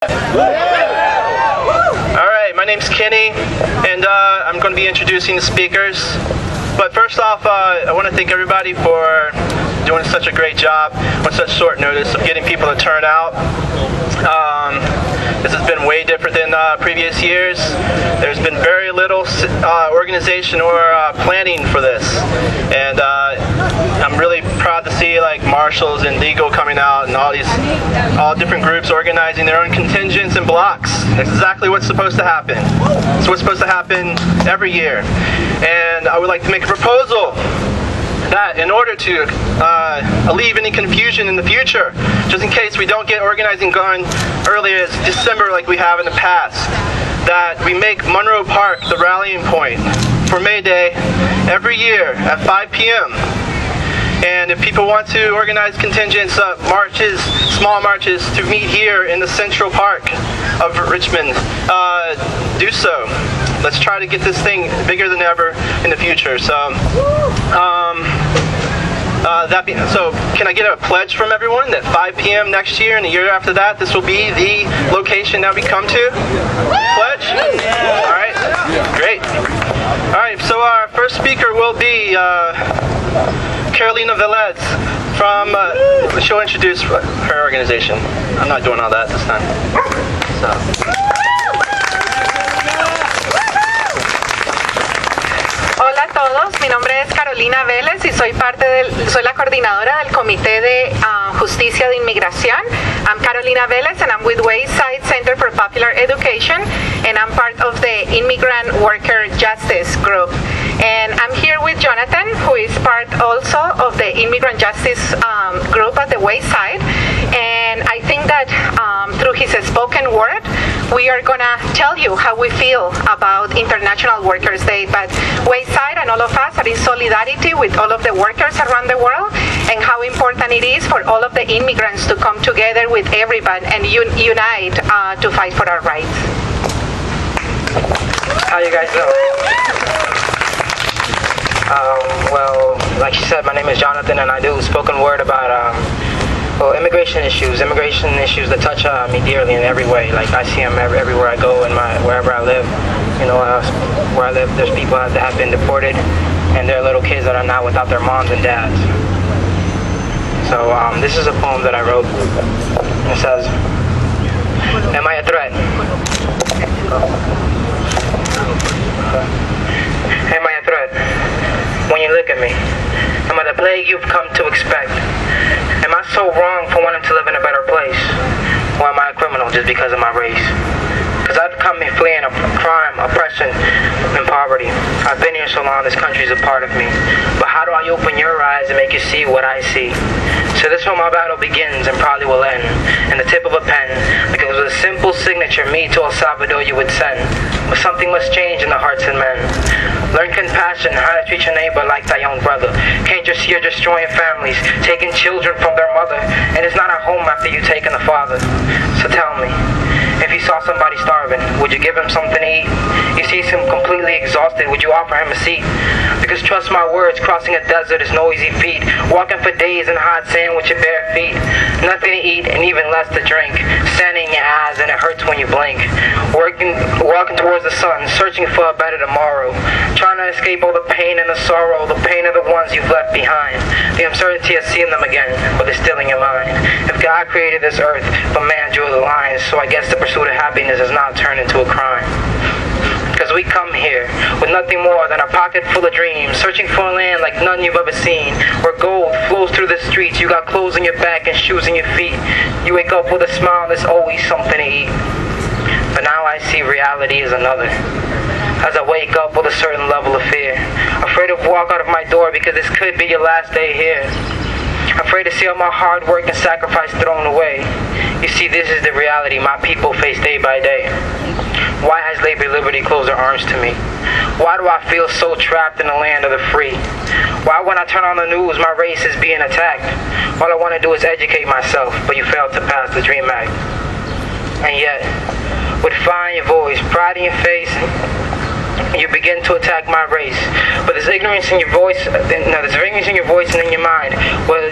Alright, my name's Kenny, and I'm going to be introducing the speakers. But first off, I want to thank everybody for doing such a great job on such short notice of getting people to turn out. This has been way different than previous years. There's been very little organization or planning for this, and I'm really proud to see like marshals and legal coming out and all different groups organizing their own contingents and blocks. That's exactly what's supposed to happen. It's what's supposed to happen every year, and I would like to make a proposal that in order to alleviate any confusion in the future, just in case we don't get organizing going early as December like we have in the past, that we make Monroe Park the rallying point for May Day every year at 5 p.m. And if people want to organize contingents, marches, small marches to meet here in the Central Park of Richmond, do so. Let's try to get this thing bigger than ever in the future. So, so can I get a pledge from everyone that 5 p.m. next year and the year after that, this will be the location that we come to? Pledge? All right, great. All right, so our first speaker will be Carolina Velez from, she'll introduce her organization. I'm not doing all that this time. So. Hola a todos, mi nombre es Carolina Vélez y soy la coordinadora del Comité de Justicia de Inmigración. I'm Carolina Vélez and I'm with Wayside Center for Popular Education, and I'm part of the Immigrant Worker Justice Group. And I'm here with Jonathan, who is part also of the Immigrant Justice Group at the Wayside. And I think that through his spoken word, we are going to tell you how we feel about International Workers' Day. But Wayside and all of us are in solidarity with all of the workers around the world, and how important it is for all of the immigrants to come together with everyone and unite to fight for our rights. How you guys doing? Well, like she said, my name is Jonathan, and I do spoken word about immigration issues that touch me dearly in every way. Like I see them everywhere I go and wherever I live. You know, where I live, there's people that have been deported, and there are little kids that are now without their moms and dads. So this is a poem that I wrote. It says, "Am I a threat? Am I a threat? When you look at me, am I the plague you've come to expect? Am I so wrong for wanting to live in a better place? Or am I a criminal just because of my race? Because I've come here fleeing crime, oppression, and poverty. I've been here so long, this country's a part of me. But how do I open your eyes and make you see what I see? So this is where my battle begins and probably will end, in the tip of a pen, because with a simple signature, me to El Salvador you would send. But something must change in the hearts of men. Learn compassion, how to treat your neighbor like thy own brother. Can't you see you're destroying families, taking children from their mother, and it's not a home after you taking the father. So tell me, if you saw somebody starving, would you give him something to eat? You see him completely exhausted, would you offer him a seat? Because trust my words, crossing a desert is no easy feat. Walking for days in hot sand with your bare feet. Nothing to eat and even less to drink. Sand in your eyes and it hurts when you blink. Walking towards the sun, searching for a better tomorrow. Trying to escape all the pain and the sorrow, the pain of the ones you've left behind. The uncertainty of seeing them again, but they're still in your mind. If God created this earth, but man drew the lines, so I guess the pursuit of happiness has not turned into a crime. Because we come here with nothing more than a pocket full of dreams, searching for a land like none you've ever seen, where gold flows through the streets. You got clothes on your back and shoes on your feet. You wake up with a smile, there's always something to eat. But now I see reality is another. As I wake up with a certain level of fear, afraid to walk out of my door because this could be your last day here. Afraid to see all my hard work and sacrifice thrown away. You see, this is the reality my people face day by day. Why has labor liberty closed their arms to me? Why do I feel so trapped in the land of the free? Why when I turn on the news my race is being attacked? All I want to do is educate myself, but you failed to pass the DREAM Act. And yet, with fire in your voice, pride in your face, you begin to attack my race. But there's ignorance in your voice, and in your mind. Well,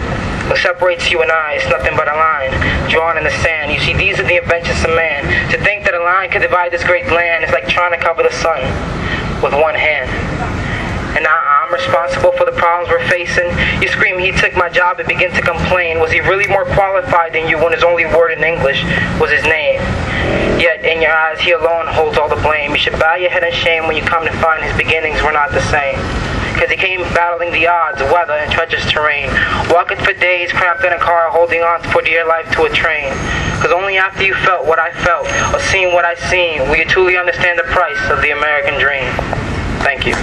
separates you and I is nothing but a line drawn in the sand. You see, these are the inventions of man. To think that a line could divide this great land is like trying to cover the sun with one hand. And now I'm responsible for the problems we're facing. You scream he took my job and begin to complain. Was he really more qualified than you when his only word in English was his name? Yet in your eyes he alone holds all the blame. You should bow your head in shame when you come to find his beginnings were not the same. Because he came battling the odds, weather, and treacherous terrain. Walking for days, cramped in a car, holding on for dear life to a train. Because only after you felt what I felt, or seen what I seen, will you truly understand the price of the American dream. Thank you.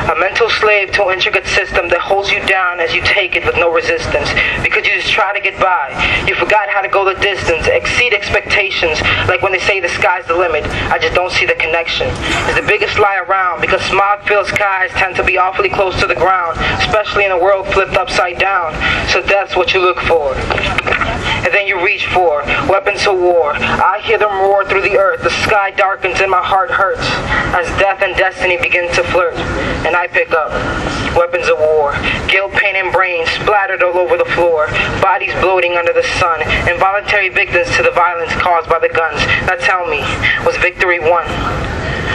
A mental slave to an intricate system that holds you down as you take it with no resistance. Because you just try to get by. You forgot how to go the distance, exceed expectations. Like when they say the sky's the limit, I just don't see the connection. It's the biggest lie around, because smog-filled skies tend to be awfully close to the ground, especially in a world flipped upside down. So that's what you look for. And then you reach for weapons of war. I hear them roar through the earth. The sky darkens and my heart hurts as death and destiny begin to flirt. And I pick up weapons of war. Guilt, pain, and brains splattered all over the floor. Bodies bloating under the sun. Involuntary victims to the violence caused by the guns. Now tell me, was victory won?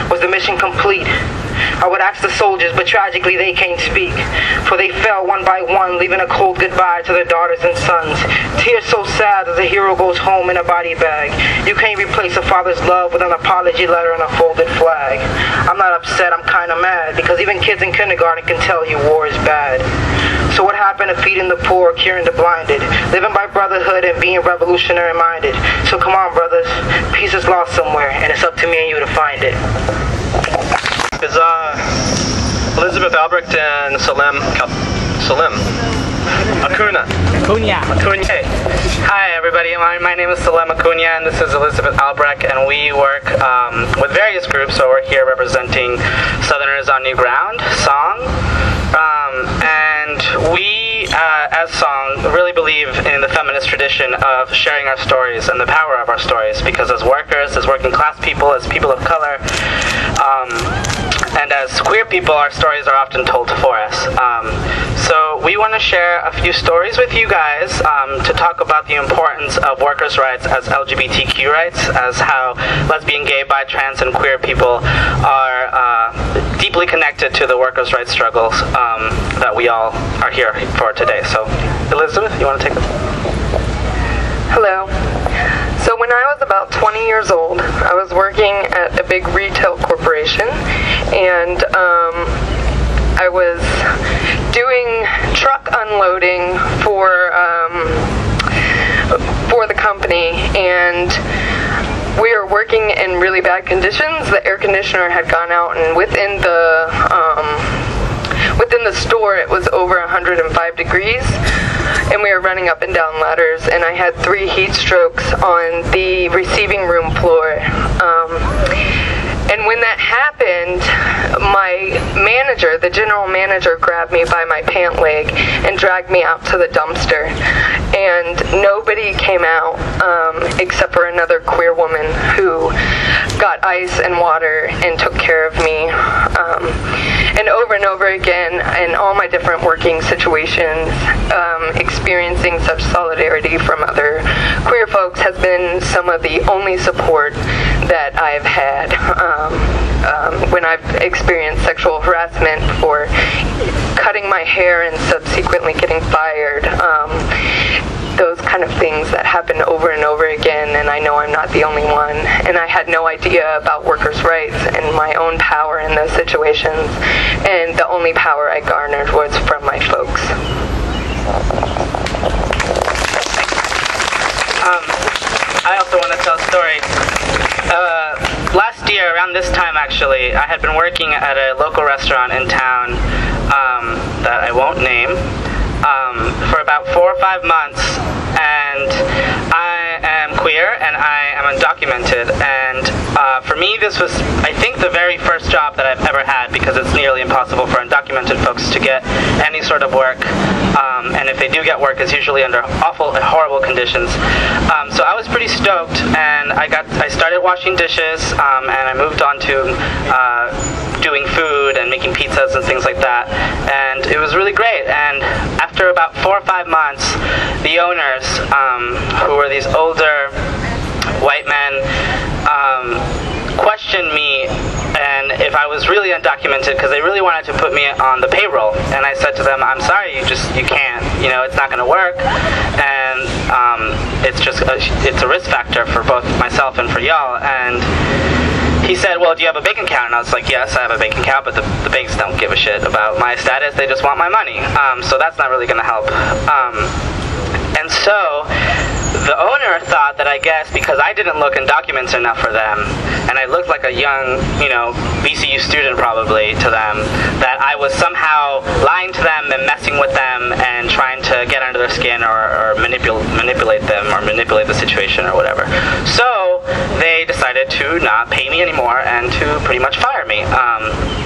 Was the mission complete? I would ask the soldiers, but tragically they can't speak. For they fell one by one, leaving a cold goodbye to their daughters and sons. Tears so sad as a hero goes home in a body bag. You can't replace a father's love with an apology letter and a folded flag. I'm not upset, I'm kinda mad, because even kids in kindergarten can tell you war is bad. So what happened to feeding the poor, curing the blinded, living by brotherhood and being revolutionary minded? So come on, brothers, peace is lost somewhere, and it's up to me and you to find it. Is Elizabeth Albrecht and Salim Acuna. Hi everybody, my name is Salim Acuna and this is Elizabeth Albrecht, and we work with various groups. So we're here representing Southerners on New Ground, Song, and we as Song really believe in the feminist tradition of sharing our stories and the power of our stories, because as workers, as working class people, as people of color, and as queer people, our stories are often told for us. So we want to share a few stories with you guys to talk about the importance of workers' rights as LGBTQ rights, as how lesbian, gay, bi, trans, and queer people are deeply connected to the workers' rights struggles that we all are here for today. So, Elizabeth, you want to take it? Hello. So when I was about 20 years old, I was working at a big retail corporation, and I was doing truck unloading for the company, and we were working in really bad conditions. The air conditioner had gone out, and within the store it was over 105 degrees, and we were running up and down ladders, and I had 3 heat strokes on the receiving room floor. And when that happened, my manager, the general manager, grabbed me by my pant leg and dragged me out to the dumpster. And nobody came out except for another queer woman who got ice and water and took care of me. And over again, in all my different working situations, experiencing such solidarity from other queer folks has been some of the only support that I've had. When I've experienced sexual harassment for cutting my hair and subsequently getting fired, those kind of things that happen over and over again, and I know I'm not the only one, and I had no idea about workers' rights and my own power in those situations, and the only power I garnered was from my folks. I also want to tell a story. Last year, around this time actually, I had been working at a local restaurant in town that I won't name for about 4 or 5 months, and I am queer and I am undocumented, and for me this was, I think the very first job that I've ever had, because it's nearly impossible for undocumented folks to get any sort of work, and if they do get work, it's usually under awful and horrible conditions. So I was pretty stoked, and I started washing dishes, and I moved on to doing food and making pizzas and things like that, and it was really great. And after about 4 or 5 months, the owners, who were these older white men, questioned me and if I was really undocumented, because they really wanted to put me on the payroll. And I said to them, I'm sorry, you can't, it's not going to work, and it's a risk factor for both myself and for y'all. And he said, well, do you have a bank account? And I was like, yes, I have a bank account, but the banks don't give a shit about my status. They just want my money. So that's not really going to help. And so the owner thought that, I guess, because I didn't look undocumented enough for them, and I looked like a young, VCU student probably to them, that I was somehow lying to them and messing with them and trying to get under their skin or manipulate them or manipulate the situation or whatever. So they decided to not pay me anymore and to pretty much fire me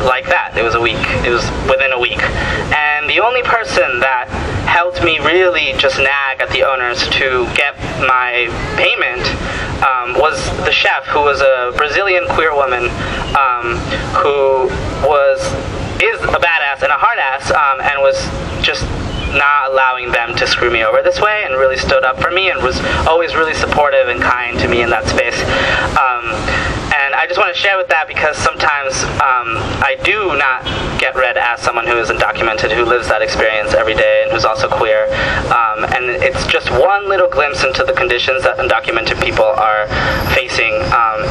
like that. It was within a week. And the only person that helped me really just nag at the owners to get my payment was the chef, who was a Brazilian queer woman who is a badass and a hard ass, and was just not allowing them to screw me over this way, and really stood up for me and was always really supportive and kind to me in that space. And I just want to share with that, because sometimes I do not get read as someone who is undocumented, who lives that experience every day, and who's also queer. And it's just one little glimpse into the conditions that undocumented people are facing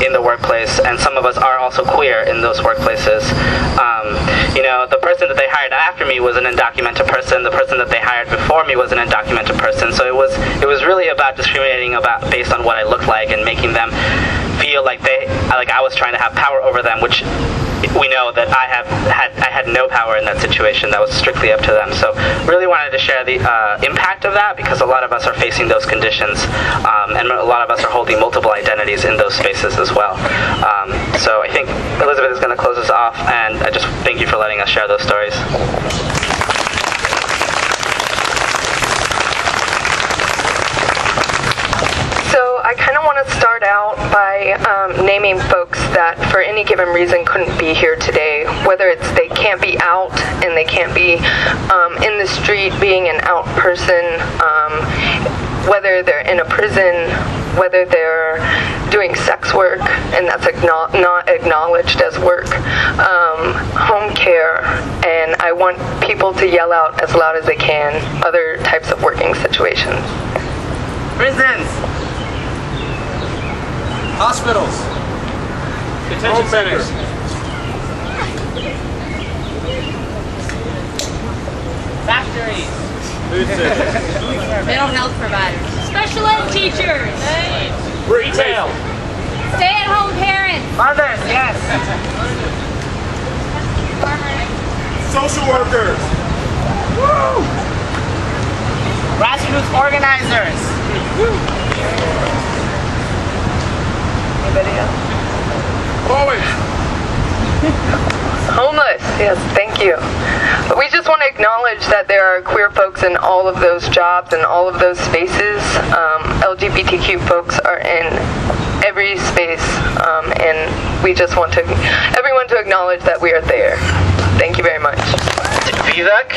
in the workplace, and some of us are also queer in those workplaces. The person that they hired after me was an undocumented person. The person that they hired before me was an undocumented person. So it was really about discriminating based on what I looked like, and making them feel like I was trying to have power over them, which we know that I had no power in that situation. That was strictly up to them. So really wanted to share the impact of that, because a lot of us are facing those conditions, and a lot of us are holding multiple identities in those spaces as well. So I think Elizabeth is going to close us off, and I just thank you for letting us share those stories. I kind of want to start out by naming folks that for any given reason couldn't be here today, whether it's they can't be out and they can't be in the street being an out person, whether they're in a prison, whether they're doing sex work and that's not acknowledged as work, home care, and I want people to yell out as loud as they can other types of working situations. Prisons! Hospitals. Detention centers. Factories. Food centers. Mental health providers. Special ed teachers. Retail. Stay-at-home parents. Mothers, yes. Social workers. Woo! Grassroots organizers. Anybody else? Homeless, yes, thank you. We just want to acknowledge that there are queer folks in all of those jobs and all of those spaces. LGBTQ folks are in every space, and we just want everyone to acknowledge that we are there. Thank you very much. Vivek?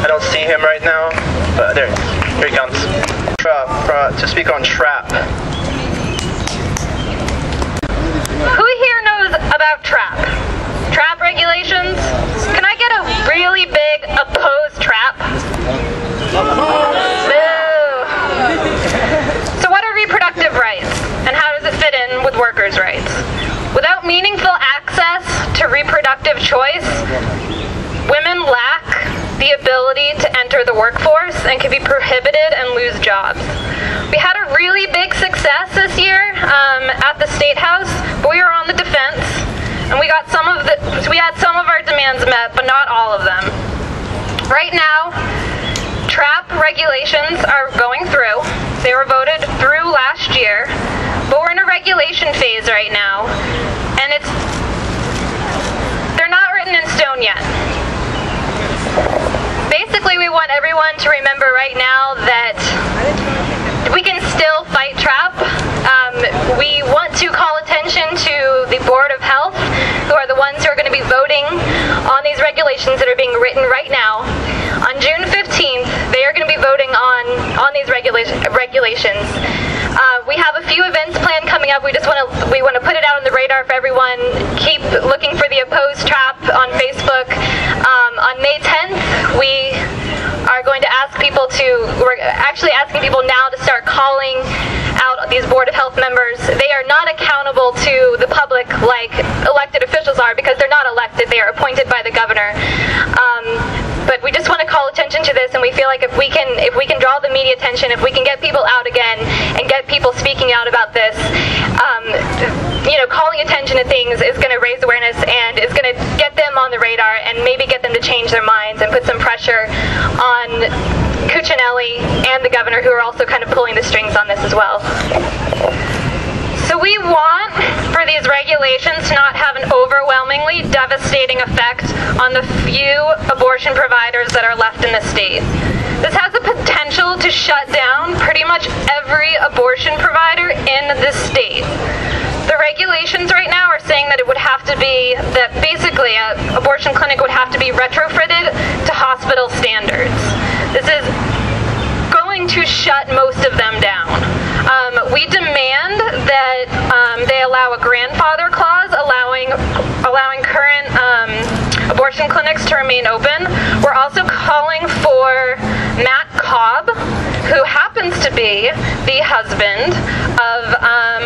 I don't see him right now, but here he comes. To speak on TRAP. Who here knows about TRAP? TRAP regulations? Can I get a really big opposed TRAP? Boo! So what are reproductive rights, and how does it fit in with workers' rights? Without meaningful access to reproductive choice, women lack the ability to enter the workforce and can be prohibited and lose jobs. We had a really big success this year at the State House, but we were on the defense, and we had some of our demands met, but not all of them. Right now, TRAP regulations are going through. They were voted through last year, but we're in a regulation phase right now, and they're not written in stone yet. Basically, we want everyone to remember right now that we can still fight TRAP. We want to call attention to the Board of Health, who are the ones who are going to be voting on these regulations that are being written right now. On June 15th, they are going to be voting on these regulations. We have a few events planned coming up. We want to put it out on the radar for everyone. Keep looking for the Opposed TRAP on Facebook. On May 10th, we are going to ask people we're actually asking people now to start calling out these Board of Health members. They are not accountable to the public like elected officials are, because they're not elected, they are appointed by the governor. But we just want to call attention to this, and we feel like if we can draw the media attention, if we can get people out again and get people speaking out about this, calling attention to things is going to raise awareness and is going to get them on the radar and maybe get them to change their minds and put some pressure on Cuccinelli and the governor, who are also kind of pulling the strings on this as well. So we want for these regulations to not have an overwhelmingly devastating effect on the few abortion providers that are left in the state. This has the potential to shut down pretty much every abortion provider in the state. The regulations right now are saying that it would have to be, that basically an abortion clinic would have to be retrofitted to hospital standards. This is going to shut most of them down. We demand that they allow a grandfather clause allowing current abortion clinics to remain open. We're also calling for Matt Cobb, who happens to be the husband of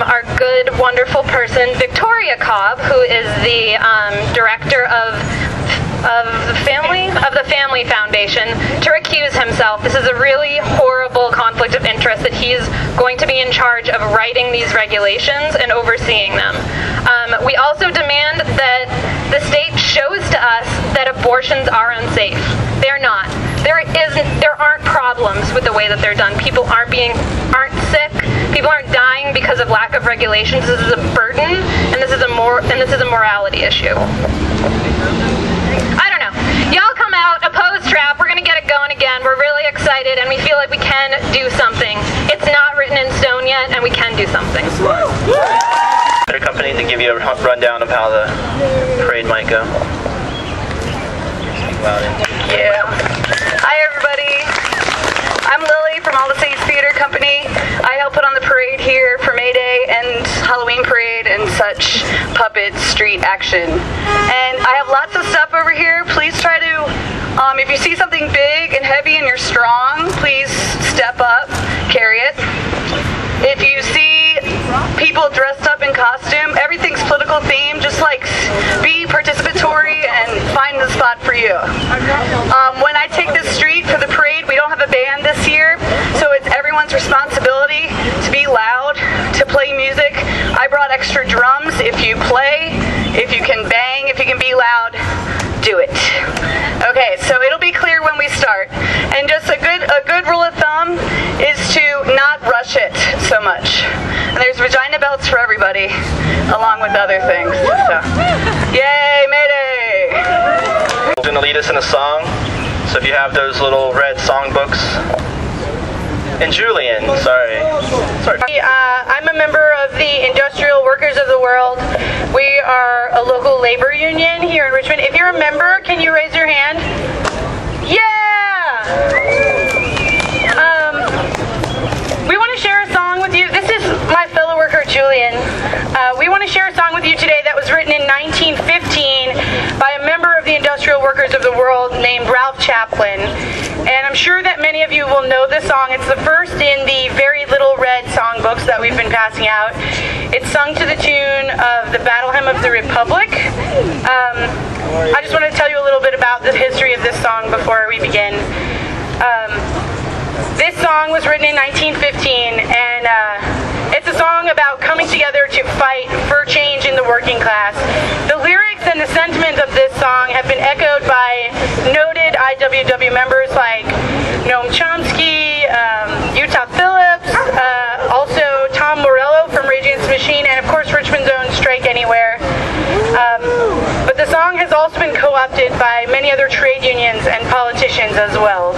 our good, wonderful person, Victoria Cobb, who is the director of the Family Foundation, to recuse himself. This is a really horrible conflict of interest that he's going to be in charge of writing these regulations and overseeing them. We also demand that the state shows to us that abortions are unsafe. They're not. There aren't problems with the way that they're done. People aren't sick. People aren't dying because of lack of regulations. This is a burden, and this is a morality issue. I don't know. Y'all come out, oppose TRAP. We're going to get it going again. We're really excited, and we feel like we can do something. It's not written in stone yet, and we can do something. Their company to give you a rundown of how the parade might go. Yeah. Hi, everybody. I'm Lily from All the Saints Theater Company. I help put on the parade here for May Day and Halloween parade and such puppet street action. And I have lots of stuff over here. Please try to, if you see something big and heavy and you're strong, please step up, carry it. If you see people dressed up in costume, everything's political themed, just like be participatory and find the spot for you. When I take this street for the parade, we don't have a band this year, so it's everyone's responsibility to be loud, to play music. I brought extra drums. If you play, if you can bang, if you can be loud, do it. Okay, so it'll be clear when we start. And just a good rule of thumb is to not rush it so much. And there's vagina belts for everybody, along with other things. So, yay, Mayday! We're going to lead us in a song. So if you have those little red songbooks. And Julian, sorry. I'm a member of the Industrial Workers of the World. We are a local labor union here in Richmond. If you're a member, can you raise your hand? Yeah! We want to share a song with you. This is my fellow worker, Julian. We want to share a song with you today that was written in 1915 by a member of the Industrial Workers of the World named Ralph Chaplin. And I'm sure that many of you will know this song. It's the first in the Very Little Red songbooks that we've been passing out. It's sung to the tune of the Battle Hymn of the Republic. I just want to tell you a little bit about the history of this song before we begin. This song was written in 1915, and it's a song about coming together to fight for change in the working class. The lyrics and the sentiment of this song have been echoed by noted IWW members like Noam Chomsky, Utah Phillips, also Tom Morello from Rage Against the Machine, also been co-opted by many other trade unions and politicians as well.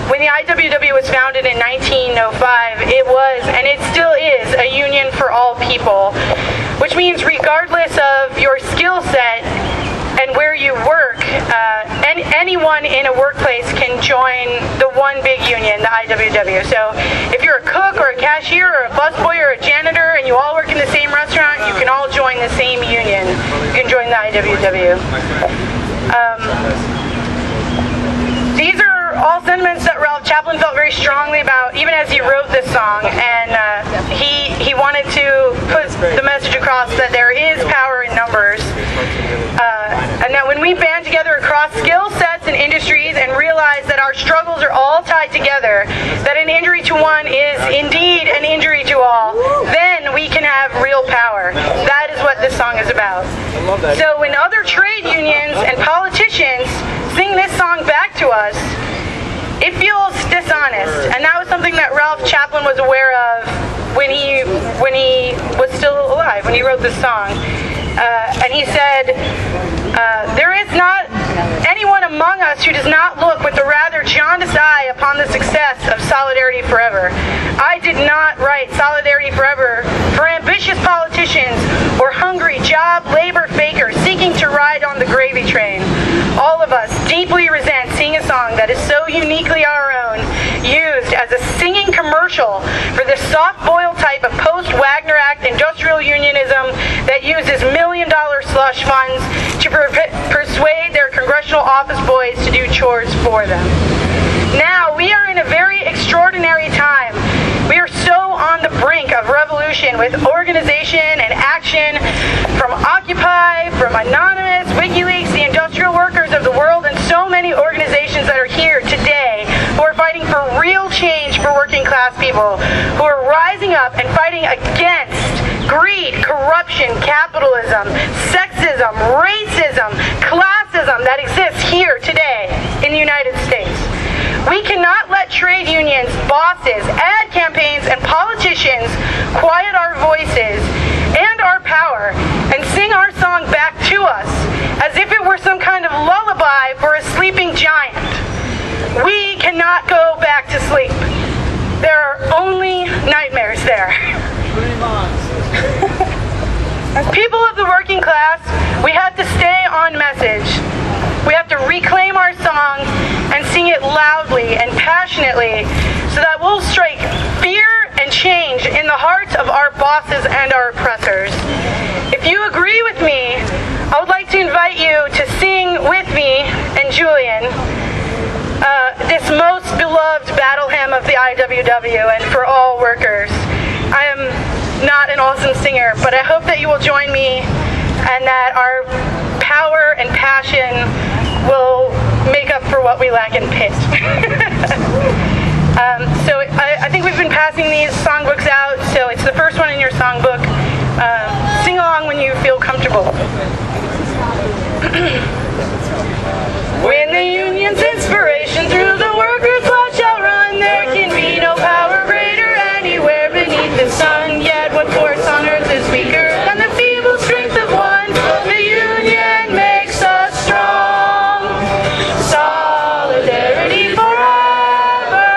When the IWW was founded in 1905, it was, and it still is, a union for all people, which means regardless of your skill set and where you work, anyone in a workplace can join the one big union, the IWW. So if you're a cook or a cashier or a busboy or a janitor and you all work in the same restaurant, you can all join the same union. You can join the IWW. These are all sentiments that Ralph Chaplin felt very strongly about, even as he wrote this song, and he wanted to put the message across that there is power in numbers, and that when we band together across skill sets and industries and realize that our struggles are all tied together, that an injury to one is indeed an injury to all, then we can have real power. That is what this song is about. So when other trade unions and politicians sing this song back to us, it feels dishonest, and that was something that Ralph Chaplin was aware of when he was still alive, when he wrote this song. And he said, there is not anyone among us who does not look with a rather jaundiced eye upon the success of Solidarity Forever. I did not write Solidarity Forever for ambitious politicians or hungry job labor fakers seeking to ride on the gravy train. All of us deeply resent seeing a song that is so uniquely our own used as a singing commercial for this soft-boiled type of post-Wagner Act industrial unionism that uses million-dollar slush funds to persuade their congressional office boys to do chores for them. Now, we are in a very extraordinary time. We are so on the brink of revolution with organization and action from Occupy, from Anonymous, WikiLeaks, the industrial workers of the world, and so many organizations that are here today who are fighting for real change for working class people, who are rising up and fighting against greed, corruption, capitalism, sexism, racism, classism that exists here today in the United States. We cannot let trade unions, bosses, ad campaigns, and politicians quiet our voices and our power and sing our song back to us as if it were some kind of lullaby for a sleeping giant. We cannot go back to sleep. There are only nightmares there. As people of the working class, we have to stay on message. We have to reclaim our song and sing it loudly and passionately so that we'll strike fear and change in the hearts of our bosses and our oppressors. If you agree with me, I would like to invite you to sing with me and Julian this most beloved battle hymn of the IWW and for all workers. I am not an awesome singer, but I hope that you will join me and that our power and passion will make up for what we lack in pitch. So I think we've been passing these songbooks out, so it's the first one in your songbook. Sing along when you feel comfortable. When the union's inspiration through the workers' blood shall run, there can be no power greater anywhere beneath the sun. Yet what force on earth is weaker than the feeble strength of one? The union makes us strong. Solidarity forever.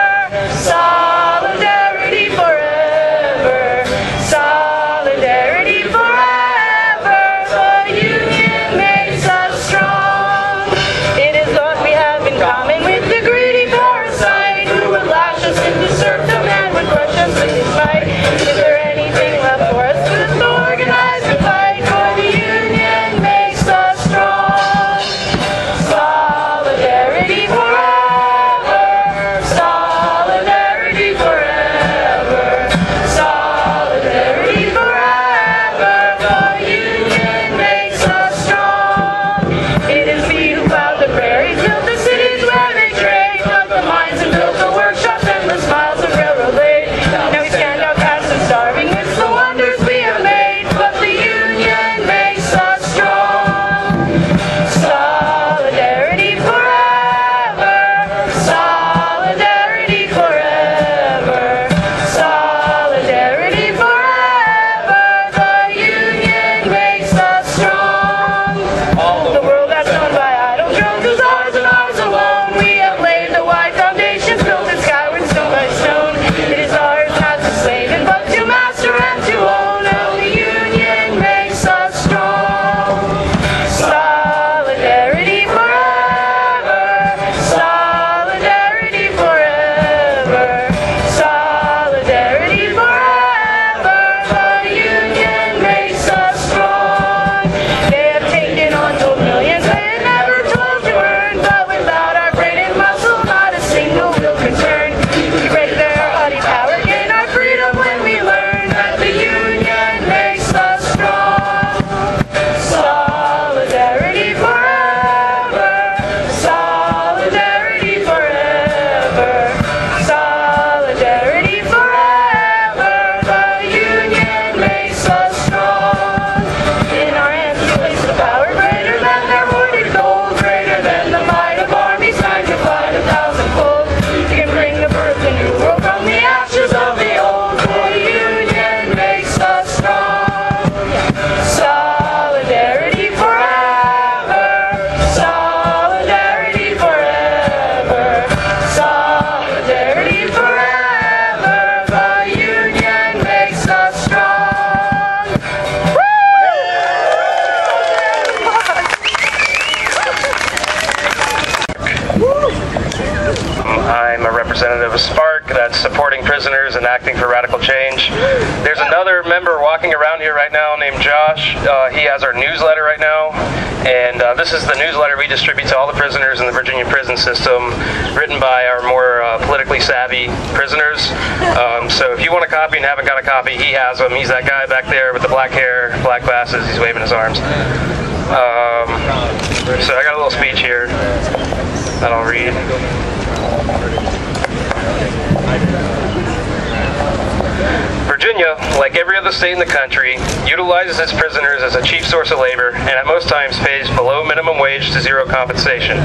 Solidarity forever. Solidarity forever. The union makes us strong. It is what we I'm a representative of Spark that's supporting prisoners and acting for radical change. There's another member walking around here right now named Josh. He has our newsletter right now, and this is the newsletter we distribute to all the prisoners in the Virginia prison system, written by our more politically savvy prisoners. So if you want a copy and haven't got a copy, he has them. He's that guy back there with the black hair, black glasses. He's waving his arms. So I got a little speech here that I'll read. Virginia, like every other state in the country, utilizes its prisoners as a chief source of labor and at most times pays below minimum wage to zero compensation.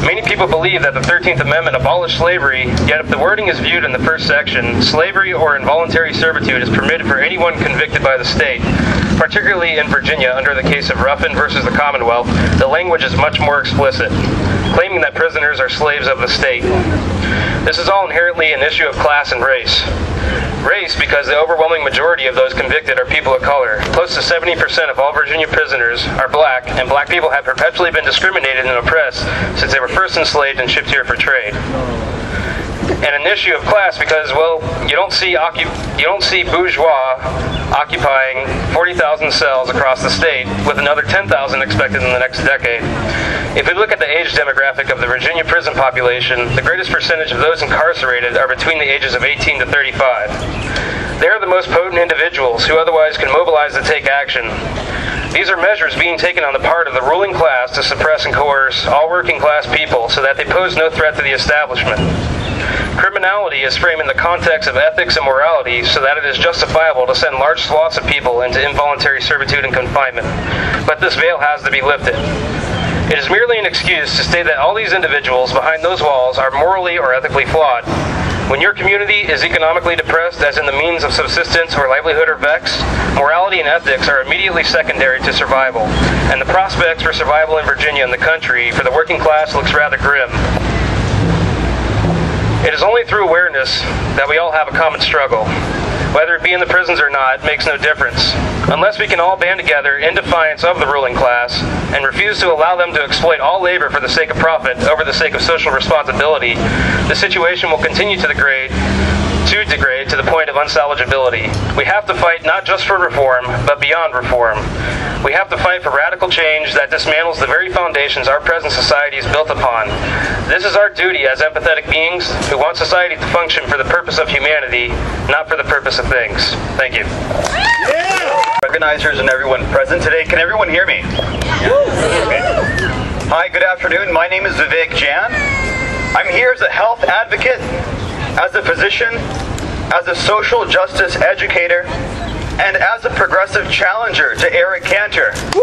Many people believe that the 13th Amendment abolished slavery, yet if the wording is viewed in the first section, slavery or involuntary servitude is permitted for anyone convicted by the state. Particularly in Virginia, under the case of Ruffin versus the Commonwealth, the language is much more explicit, claiming that prisoners are slaves of the state. This is all inherently an issue of class and race. Race, because the overwhelming majority of those convicted are people of color. Close to 70% of all Virginia prisoners are black, and black people have perpetually been discriminated and oppressed since they were first enslaved and shipped here for trade. And an issue of class because, well, you don't see bourgeois occupying 40,000 cells across the state with another 10,000 expected in the next decade. If we look at the age demographic of the Virginia prison population, the greatest percentage of those incarcerated are between the ages of 18 to 35. They are the most potent individuals who otherwise can mobilize to take action. These are measures being taken on the part of the ruling class to suppress and coerce all working class people so that they pose no threat to the establishment. Criminality is framed in the context of ethics and morality so that it is justifiable to send large swaths of people into involuntary servitude and confinement. But this veil has to be lifted. It is merely an excuse to state that all these individuals behind those walls are morally or ethically flawed. When your community is economically depressed, as in the means of subsistence or livelihood are vexed, morality and ethics are immediately secondary to survival, and the prospects for survival in Virginia and the country for the working class looks rather grim. It is only through awareness that we all have a common struggle. Whether it be in the prisons or not makes no difference. Unless we can all band together in defiance of the ruling class and refuse to allow them to exploit all labor for the sake of profit over the sake of social responsibility, the situation will continue to degrade to the point of unsalvageability. We have to fight not just for reform, but beyond reform. We have to fight for radical change that dismantles the very foundations our present society is built upon. This is our duty as empathetic beings who want society to function for the purpose of humanity, not for the purpose of things. Thank you. Yeah. Organizers and everyone present today, can everyone hear me? Okay. Hi, good afternoon. My name is Vivek Jan. I'm here as a health advocate, as a physician, as a social justice educator, and as a progressive challenger to Eric Cantor, to the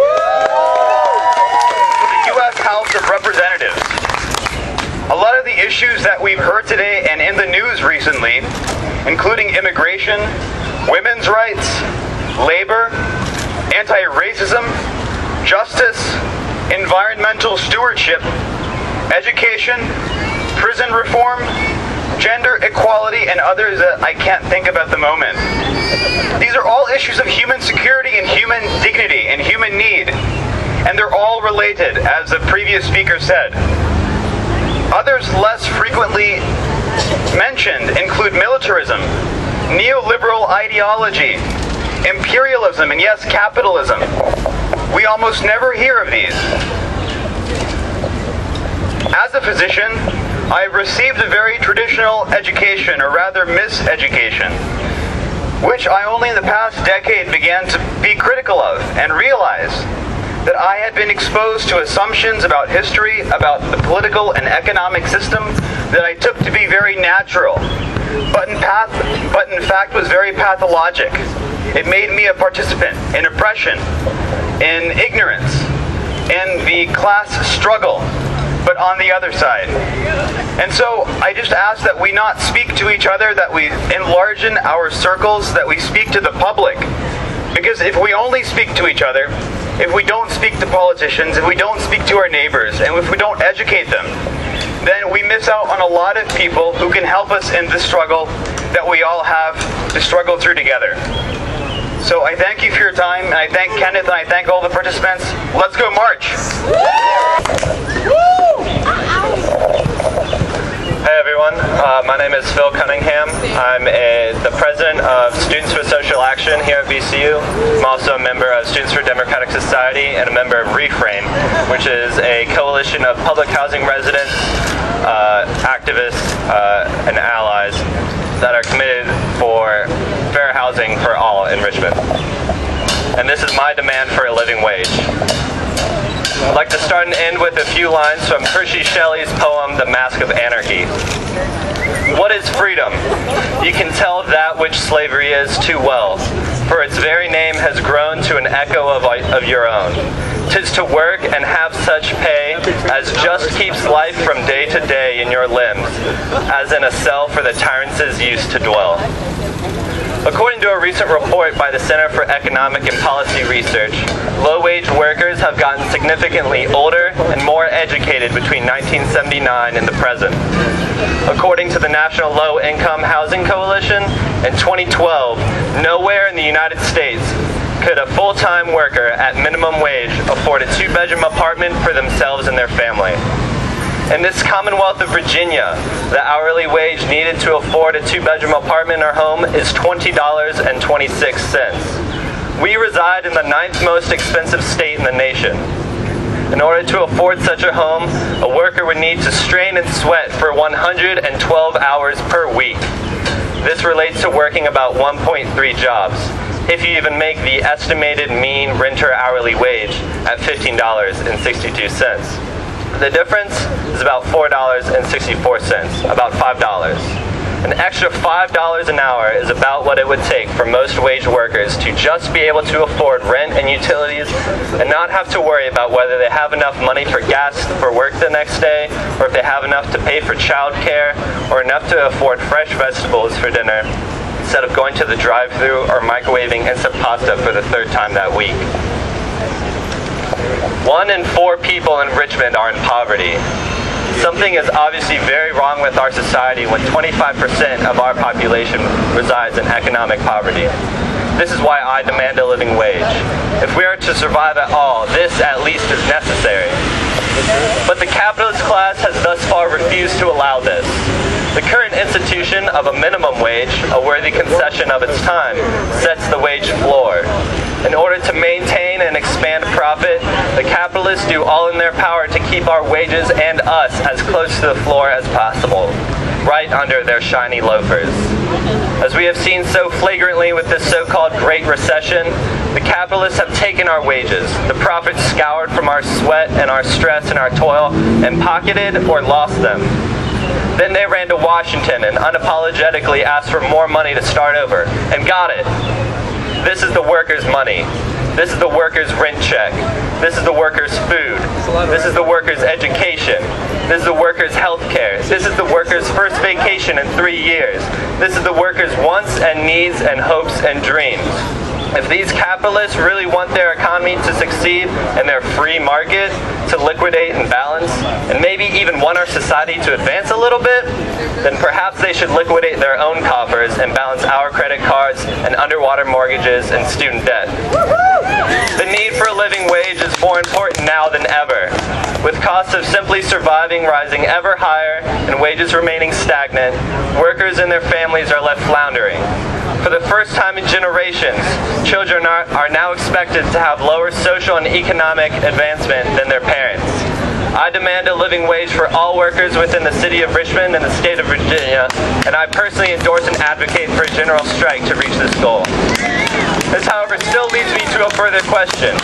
U.S. House of Representatives. A lot of the issues that we've heard today and in the news recently, including immigration, women's rights, labor, anti-racism, justice, environmental stewardship, education, prison reform, gender equality, and others that I can't think of at the moment. These are all issues of human security and human dignity and human need, and they're all related, as the previous speaker said. Others less frequently mentioned include militarism, neoliberal ideology, imperialism, and yes, capitalism. We almost never hear of these. As a physician, I've received a very traditional education, or rather miseducation, which I only in the past decade began to be critical of and realize that I had been exposed to assumptions about history, about the political and economic system that I took to be very natural, but in fact was very pathologic. It made me a participant in oppression, in ignorance, in the class struggle, but on the other side. And so I just ask that we not speak to each other, that we enlarge our circles, that we speak to the public. Because if we only speak to each other, if we don't speak to politicians, if we don't speak to our neighbors, and if we don't educate them, then we miss out on a lot of people who can help us in this struggle that we all have to struggle through together. So I thank you for your time, and I thank Kenneth, and I thank all the participants. Let's go march! Hey everyone. my name is Phil Cunningham. I'm the president of Students for Social Action here at VCU. I'm also a member of Students for Democratic Society and a member of Reframe, which is a coalition of public housing residents, activists, and allies that are committed for fair housing for all in Richmond. And this is my demand for a living wage. I'd like to start and end with a few lines from Percy Shelley's poem, The Mask of Anarchy. What is freedom? You can tell that which slavery is too well, for its very name has grown to an echo of your own. 'Tis to work and have such pay as just keeps life from day to day in your limbs, as in a cell for the tyrants used to dwell. According to a recent report by the Center for Economic and Policy Research, low-wage workers have gotten significantly older and more educated between 1979 and the present. According to the National Low-Income Housing Coalition, in 2012, nowhere in the United States could a full-time worker at minimum wage afford a two-bedroom apartment for themselves and their family. In this Commonwealth of Virginia, the hourly wage needed to afford a two-bedroom apartment or home is $20.26. We reside in the 9th most expensive state in the nation. In order to afford such a home, a worker would need to strain and sweat for 112 hours per week. This relates to working about 1.3 jobs, if you even make the estimated mean renter hourly wage at $15.62. The difference is about $4.64, about $5. An extra $5 an hour is about what it would take for most wage workers to just be able to afford rent and utilities and not have to worry about whether they have enough money for gas for work the next day, or if they have enough to pay for child care, or enough to afford fresh vegetables for dinner, instead of going to the drive-thru or microwaving instant pasta for the 3rd time that week. 1 in 4 people in Richmond are in poverty. Something is obviously very wrong with our society when 25% of our population resides in economic poverty. This is why I demand a living wage. If we are to survive at all, this at least is necessary. But the capitalist class has thus far refused to allow this. The current institution of a minimum wage, a worthy concession of its time, sets the wage floor. In order to maintain and expand profit, the capitalists do all in their power to keep our wages and us as close to the floor as possible, right under their shiny loafers. As we have seen so flagrantly with this so-called Great Recession, the capitalists have taken our wages, the profits scoured from our sweat and our stress and our toil, and pocketed or lost them. Then they ran to Washington and unapologetically asked for more money to start over, and got it. This is the workers' money. This is the workers' rent check. This is the workers' food. This is the workers' education. This is the workers' health care. This is the workers' first vacation in 3 years. This is the workers' wants and needs and hopes and dreams. If these capitalists really want their economy to succeed and their free market to liquidate and balance, and maybe even want our society to advance a little bit, then perhaps they should liquidate their own coffers and balance our credit cards and underwater mortgages and student debt. The need for a living wage is more important now than ever. With costs of simply surviving rising ever higher and wages remaining stagnant, workers and their families are left floundering. For the first time in generations, children are now expected to have lower social and economic advancement than their parents. I demand a living wage for all workers within the city of Richmond and the state of Virginia, and I personally endorse and advocate for a general strike to reach this goal. This, however, still leads me to a further question.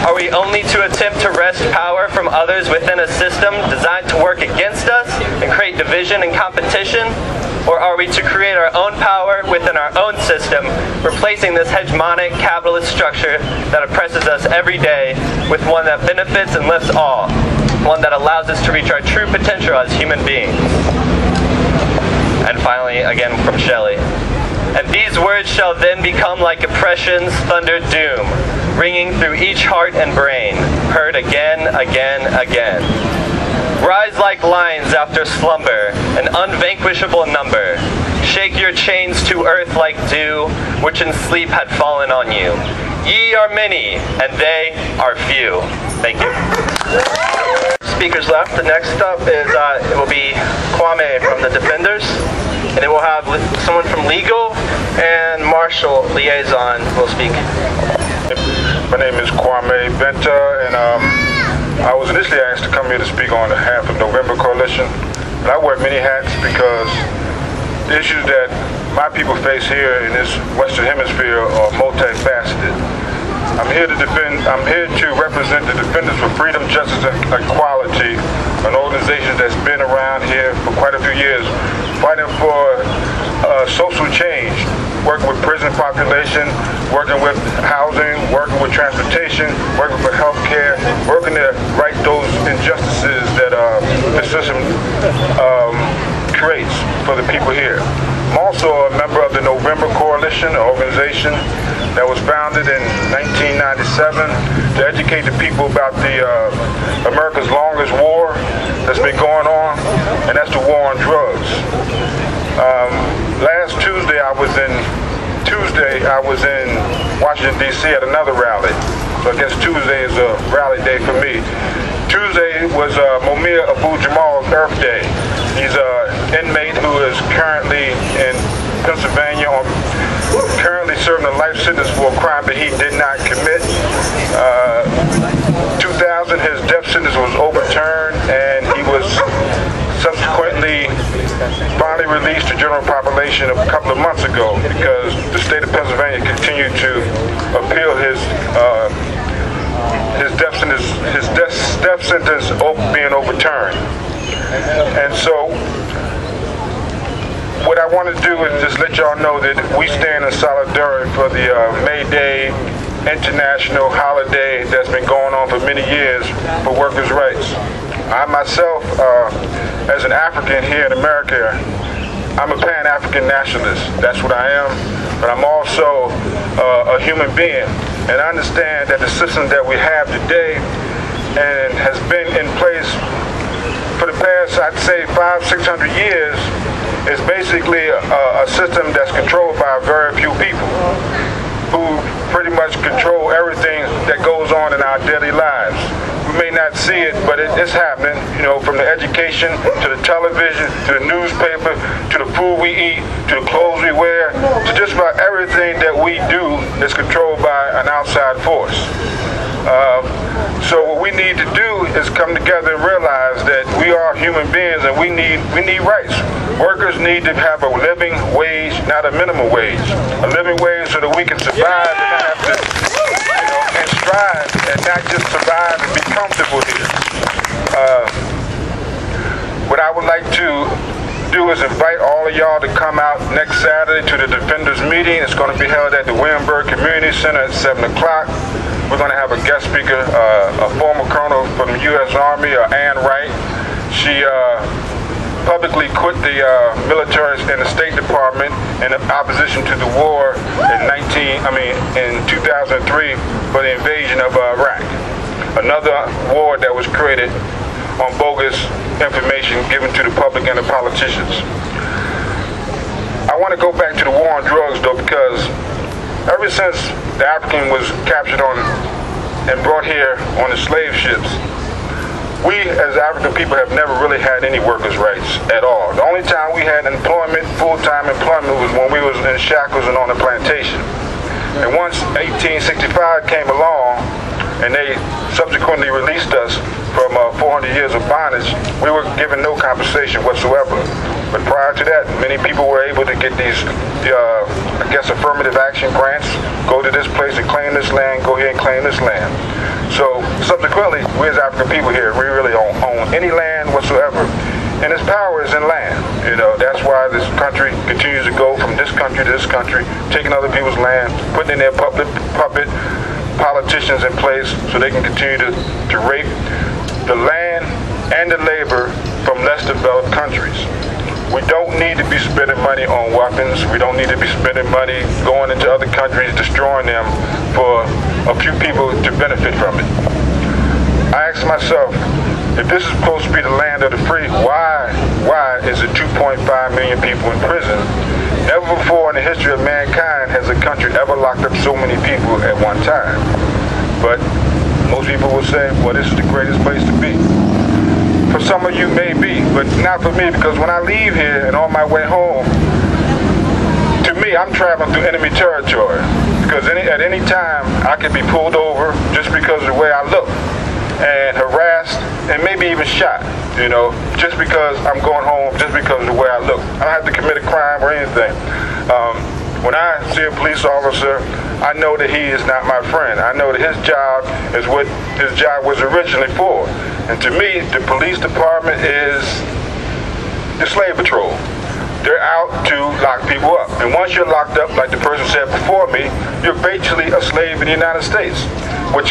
Are we only to attempt to wrest power from others within a system designed to work against us and create division and competition? Or are we to create our own power within our own system, replacing this hegemonic capitalist structure that oppresses us every day with one that benefits and lifts all, one that allows us to reach our true potential as human beings? And finally, again from Shelley. And these words shall then become like oppression's thunder doom, ringing through each heart and brain, heard again, again, again. Rise like lions after slumber, an unvanquishable number. Shake your chains to earth like dew, which in sleep had fallen on you. Ye are many, and they are few. Thank you. Speakers left. The next up is it will be Kwame from the Defenders. and then we'll have someone from legal and martial liaison will speak. My name is Kwame Benta, and I was initially asked to come here to speak on behalf of November Coalition. And I wear many hats because the issues that my people face here in this Western Hemisphere are multifaceted. I'm here to represent the Defenders for Freedom, Justice, and Equality, an organization that's been around here for quite a few years, fighting for social change, working with prison population, working with housing, working with transportation, working for health care, working to right those injustices that the system creates for the people here. I'm also a member of the November Coalition, an organization that was founded in 1997 to educate the people about the America's longest war that's been going on, and that's the war on drugs. Last Tuesday I was in Washington, D.C. at another rally. So I guess Tuesday is a rally day for me. Tuesday was Mumia Abu Jamal's Earth Day. He's an inmate who is currently in Pennsylvania currently serving a life sentence for a crime that he did not commit. 2000, his death sentence was overturned, and he was subsequently finally released to general population a couple of months ago because the state of Pennsylvania continued to appeal his death sentence being overturned. And so what I want to do is just let y'all know that we stand in solidarity for the May Day international holiday that's been going on for many years for workers' rights. I myself, as an African here in America, I'm a Pan-African nationalist. That's what I am. But I'm also a human being. And I understand that the system that we have today and has been in place for the past, I'd say, 500-600 years is basically a system that's controlled by very few people who pretty much control everything that goes on in our daily lives. We may not see it, but it's happening, you know, from the education to the television to the newspaper to the food we eat to the clothes we wear to just about everything that we do is controlled by an outside force. So what we need to do is come together and realize that we are human beings and we need rights. Workers need to have a living wage, not a minimum wage. A living wage so that we can survive and not have to, you know, and strive and not just survive and be comfortable here. What I would like to do is invite all of y'all to come out next Saturday to the Defenders meeting. It's going to be held at the Williamsburg Community Center at 7 o'clock. We're going to have a guest speaker, a former colonel from the U.S. Army, Ann Wright. She publicly quit the military and the State Department in opposition to the war in 2003 for the invasion of Iraq. Another war that was created on bogus information given to the public and the politicians. I want to go back to the war on drugs, though, because ever since the African was captured and brought here on the slave ships, we as African people have never really had any workers' rights at all. The only time we had employment, full-time employment, was when we was in shackles and on the plantation. And once 1865 came along, and they subsequently released us from 400 years of bondage, we were given no compensation whatsoever. But prior to that, many people were able to get these, I guess, affirmative action grants, go to this place and claim this land, go here and claim this land. So subsequently, we as African people here, we really don't own any land whatsoever. And its power is in land. You know, that's why this country continues to go from this country to this country, taking other people's land, putting in their puppet politicians in place so they can continue to rape the land and the labor from less developed countries. We don't need to be spending money on weapons. We don't need to be spending money going into other countries, destroying them for a few people to benefit from it. I ask myself, if this is supposed to be the land of the free, why is it 2.5 million people in prison? Never before in the history of mankind has a country ever locked up so many people at one time. But most people will say, well, this is the greatest place to be. For some of you may be, but not for me, because when I leave here and on my way home, to me, I'm traveling through enemy territory. Because at any time, I could be pulled over just because of the way I look, and harassed, and maybe even shot, you know, just because I'm going home, just because of the way I look. I don't have to commit a crime or anything. When I see a police officer, I know that he is not my friend. I know that his job is what his job was originally for. And to me, the police department is the slave patrol. They're out to lock people up. And once you're locked up, like the person said before me, you're basically a slave in the United States, which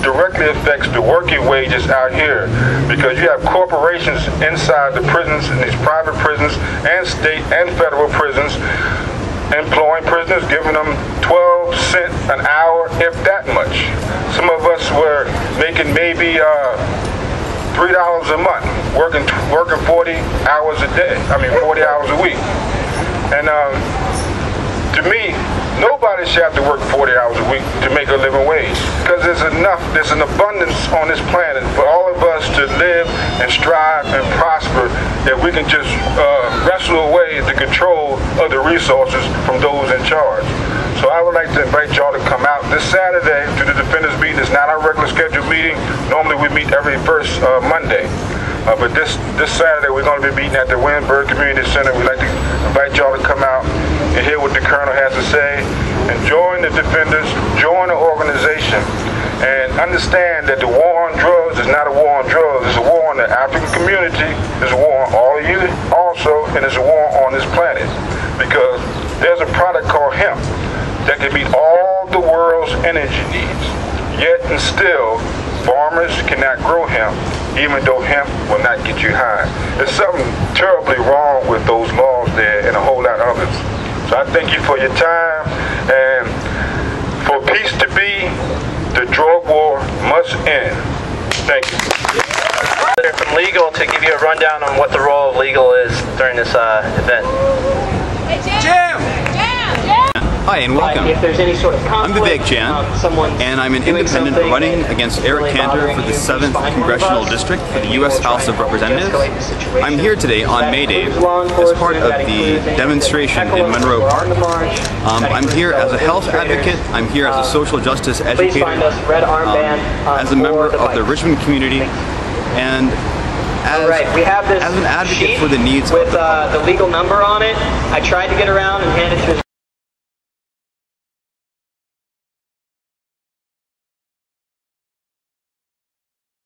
directly affects the working wages out here, because you have corporations inside the prisons, in these private prisons and state and federal prisons, employing prisoners, giving them 12 cents an hour, if that much. Some of us were making maybe $3 a month, working 40 hours a day. 40 hours a week. And to me, nobody should have to work 40 hours a week to make a living wage, because there's an abundance on this planet for all of us to live and strive and prosper if we can just wrestle away the control of the resources from those in charge. So I would like to invite y'all to come out this Saturday to the Defenders meeting. It's not our regular scheduled meeting. Normally we meet every first Monday. But this Saturday we're going to be meeting at the Williamsburg Community Center. We'd like to invite y'all to come out and hear what the Colonel has to say, and join the Defenders, join the organization, and understand that the war on drugs is not a war on drugs. It's a war on the African community. It's a war on all of you also, and it's a war on this planet, because there's a product called hemp that can meet all the world's energy needs. Yet and still, farmers cannot grow hemp, even though hemp will not get you high. There's something terribly wrong with those laws there and a whole lot of others. So I thank you for your time, and for peace to be, the drug war must end. Thank you. From legal to give you a rundown on what the role of legal is during this event. Jim! Hi and welcome. If there's any sort of conflict, I'm Vivek Jan, and I'm an independent running against Eric Cantor for the 7th Congressional District for the U.S. House of Representatives. I'm here today on May Day as part of the demonstration in Monroe Park. I'm here as a health advocate, I'm here as a social justice educator, as a member of the Richmond community, and as an advocate for the needs with the legal number on it. I tried to get around and hand it to